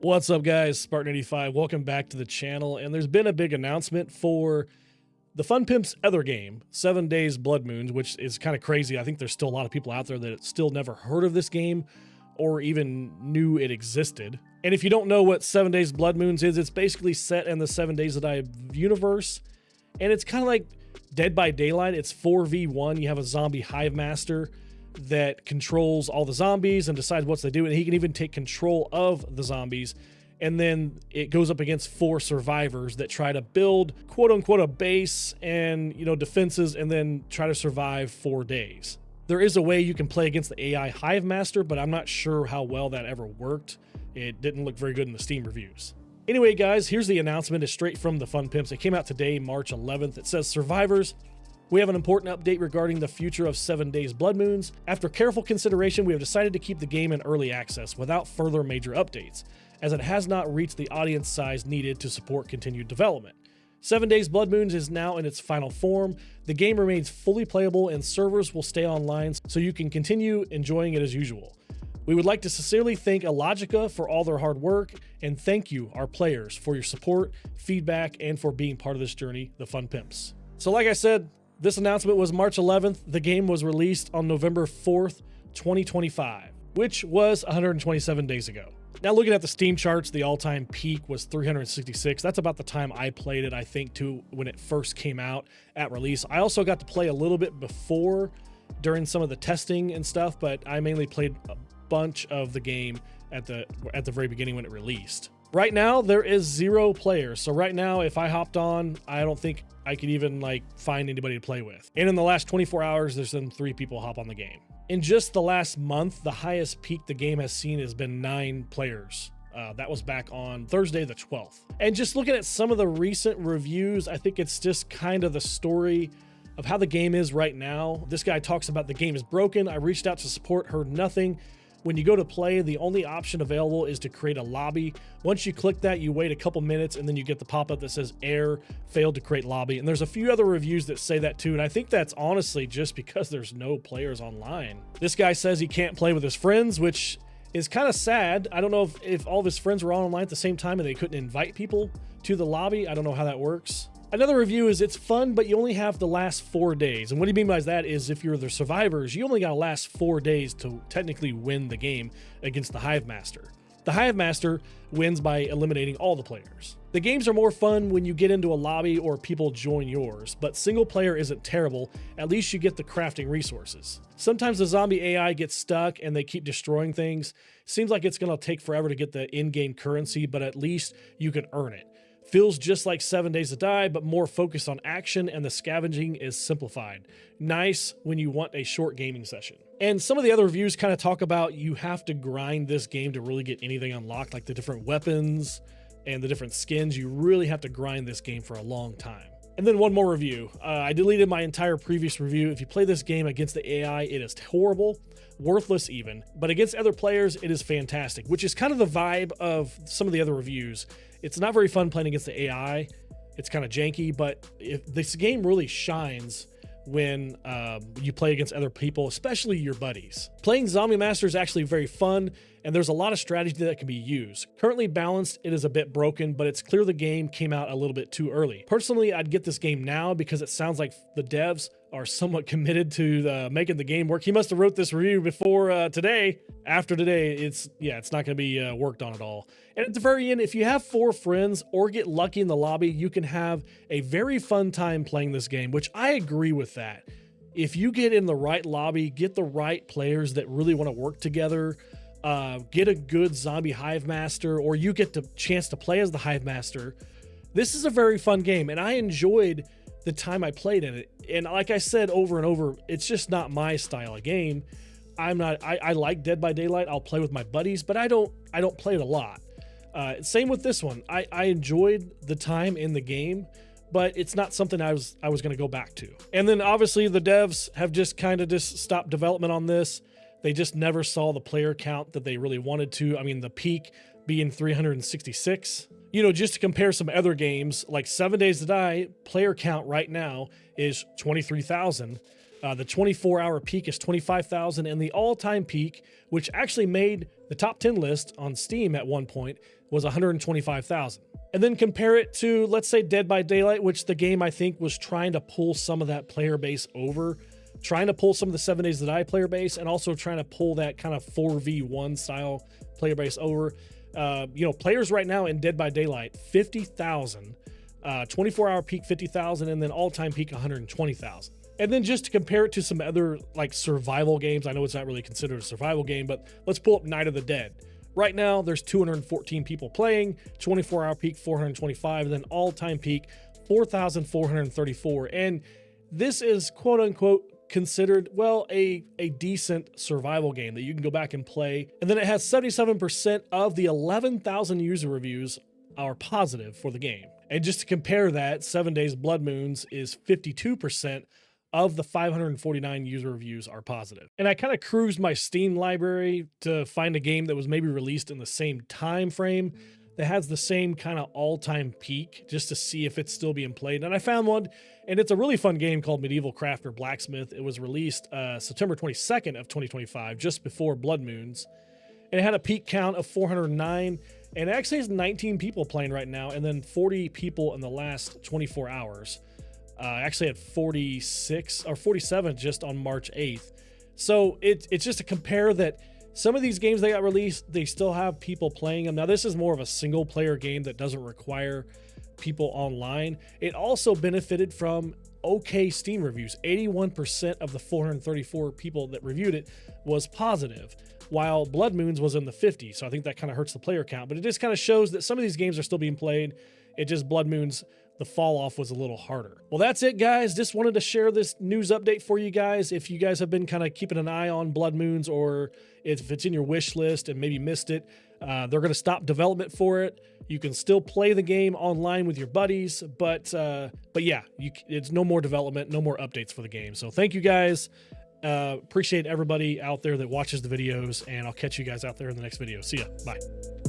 What's up, guys? Spartan85. Welcome back to the channel. And there's been a big announcement for the Fun Pimps other game, 7 Days Blood Moons, which is kind of crazy. I think there's still a lot of people out there that still never heard of this game or even knew it existed. And if you don't know what 7 Days Blood Moons is, it's basically set in the 7 Days to Die universe. And it's kind of like Dead by Daylight. It's 4v1. You have a zombie hive master that controls all the zombies and decides what they do, and he can even take control of the zombies. And then it goes up against 4 survivors that try to build quote unquote a base and defenses and then try to survive 4 days. There is a way you can play against the AI hive master, but I'm not sure how well that ever worked. It didn't look very good in the Steam reviews. Anyway, guys, here's the announcement. It's straight from the Fun Pimps. It came out today, March 11th. It says, survivors, we have an important update regarding the future of 7 Days Blood Moons. After careful consideration, we have decided to keep the game in early access without further major updates, as it has not reached the audience size needed to support continued development. 7 Days Blood Moons is now in its final form. The game remains fully playable and servers will stay online so you can continue enjoying it as usual. We would like to sincerely thank iLLOGIKA for all their hard work, and thank you, our players, for your support, feedback, and for being part of this journey, the Fun Pimps. So like I said, this announcement was March 11th. The game was released on November 4th, 2025, which was 127 days ago. Now, looking at the Steam charts, the all-time peak was 366. That's about the time I played it, I think, too, when it first came out at release. I also got to play a little bit before, during some of the testing and stuff, but I mainly played a bunch of the game at the very beginning when it released. Right now, there is 0 players. So right now, if I hopped on, I don't think I could even find anybody to play with. And in the last 24 hours, there's been 3 people hop on the game. In just the last month, the highest peak the game has seen has been 9 players. That was back on Thursday the 12th. And just looking at some of the recent reviews, I think it's just kind of the story of how the game is right now. This guy talks about the game is broken. I reached out to support, heard nothing. When you go to play, the only option available is to create a lobby. Once you click that, you wait a couple minutes and then you get the pop-up that says error, failed to create lobby. And there's a few other reviews that say that too. And I think that's honestly just because there's no players online. This guy says he can't play with his friends, which is kind of sad. I don't know if all of his friends were online at the same time and they couldn't invite people to the lobby. I don't know how that works. Another review is it's fun, but you only have the last 4 days. And what he means by that is if you're the survivors, you only got to last 4 days to technically win the game against the Hive Master. The Hive Master wins by eliminating all the players. The games are more fun when you get into a lobby or people join yours, but single player isn't terrible. At least you get the crafting resources. Sometimes the zombie AI gets stuck and they keep destroying things. Seems like it's going to take forever to get the in-game currency, but at least you can earn it. Feels just like 7 Days to Die, but more focused on action, and the scavenging is simplified. Nice when you want a short gaming session. And some of the other reviews kind of talk about you have to grind this game to really get anything unlocked, like the different weapons and the different skins. You really have to grind this game for a long time. And then one more review. I deleted my entire previous review. If you play this game against the AI, it is horrible, worthless even. But against other players, it is fantastic, which is kind of the vibe of some of the other reviews. It's not very fun playing against the AI. It's kind of janky, but this game really shines when you play against other people, especially your buddies. Playing Zombie Master is actually very fun, and there's a lot of strategy that can be used. Currently balanced, it is a bit broken, but it's clear the game came out a little bit too early. Personally, I'd get this game now because it sounds like the devs are somewhat committed to making the game work. He must have wrote this review before today. After today, it's not going to be worked on at all. And at the very end, if you have 4 friends or get lucky in the lobby, you can have a very fun time playing this game, which I agree with that. If you get in the right lobby, get the right players that really want to work together, get a good zombie hive master, or you get the chance to play as the hive master, this is a very fun game, and I enjoyed the time I played in it. And like I said over and over, it's just not my style of game. I like Dead by Daylight. I'll play with my buddies, but I don't play it a lot. Same with this one. I enjoyed the time in the game, but it's not something I was going to go back to. And then obviously the devs have just kind of just stopped development on this. They just never saw the player count that they really wanted to. I mean, the peak being 366. Just to compare some other games, like 7 Days to Die, player count right now is 23,000. The 24-hour peak is 25,000, and the all-time peak, which actually made The top 10 list on Steam at one point was 125,000. And then compare it to, let's say, Dead by Daylight, which the game I think was trying to pull some of that player base over, trying to pull some of the 7 Days to Die player base, and also trying to pull that kind of 4v1 style player base over. Players right now in Dead by Daylight, 50,000, 24-hour peak 50,000, and then all-time peak 120,000. And then just to compare it to some other like survival games, I know it's not really considered a survival game, but let's pull up Night of the Dead. Right now, there's 214 people playing, 24-hour peak 425, and then all-time peak 4,434. And this is quote-unquote considered, well, a decent survival game that you can go back and play. And then it has 77% of the 11,000 user reviews are positive for the game. And just to compare that, 7 Days Blood Moons is 52% of the 549 user reviews are positive. And I kind of cruised my Steam library to find a game that was maybe released in the same time frame that has the same kind of all-time peak, just to see if it's still being played. And I found one, and it's a really fun game called Medieval Crafter Blacksmith. It was released September 22nd of 2025, just before Blood Moons. And it had a peak count of 409, and it actually has 19 people playing right now, and then 40 people in the last 24 hours. Actually had 46 or 47 just on March 8th. So it's just to compare that some of these games that got released, they still have people playing them. Now, this is more of a single player game that doesn't require people online. It also benefited from okay Steam reviews. 81% of the 434 people that reviewed it was positive, while Blood Moons was in the 50s. So I think that kind of hurts the player count, but it just kind of shows that some of these games are still being played. It just Blood Moons, the fall off was a little harder. Well, that's it, guys. Just wanted to share this news update for you guys. If you guys have been kind of keeping an eye on Blood Moons, or if it's in your wish list and maybe missed it, they're going to stop development for it. You can still play the game online with your buddies, but yeah, it's no more development, no more updates for the game. So thank you guys. Appreciate everybody out there that watches the videos, and I'll catch you guys out there in the next video. See ya. Bye.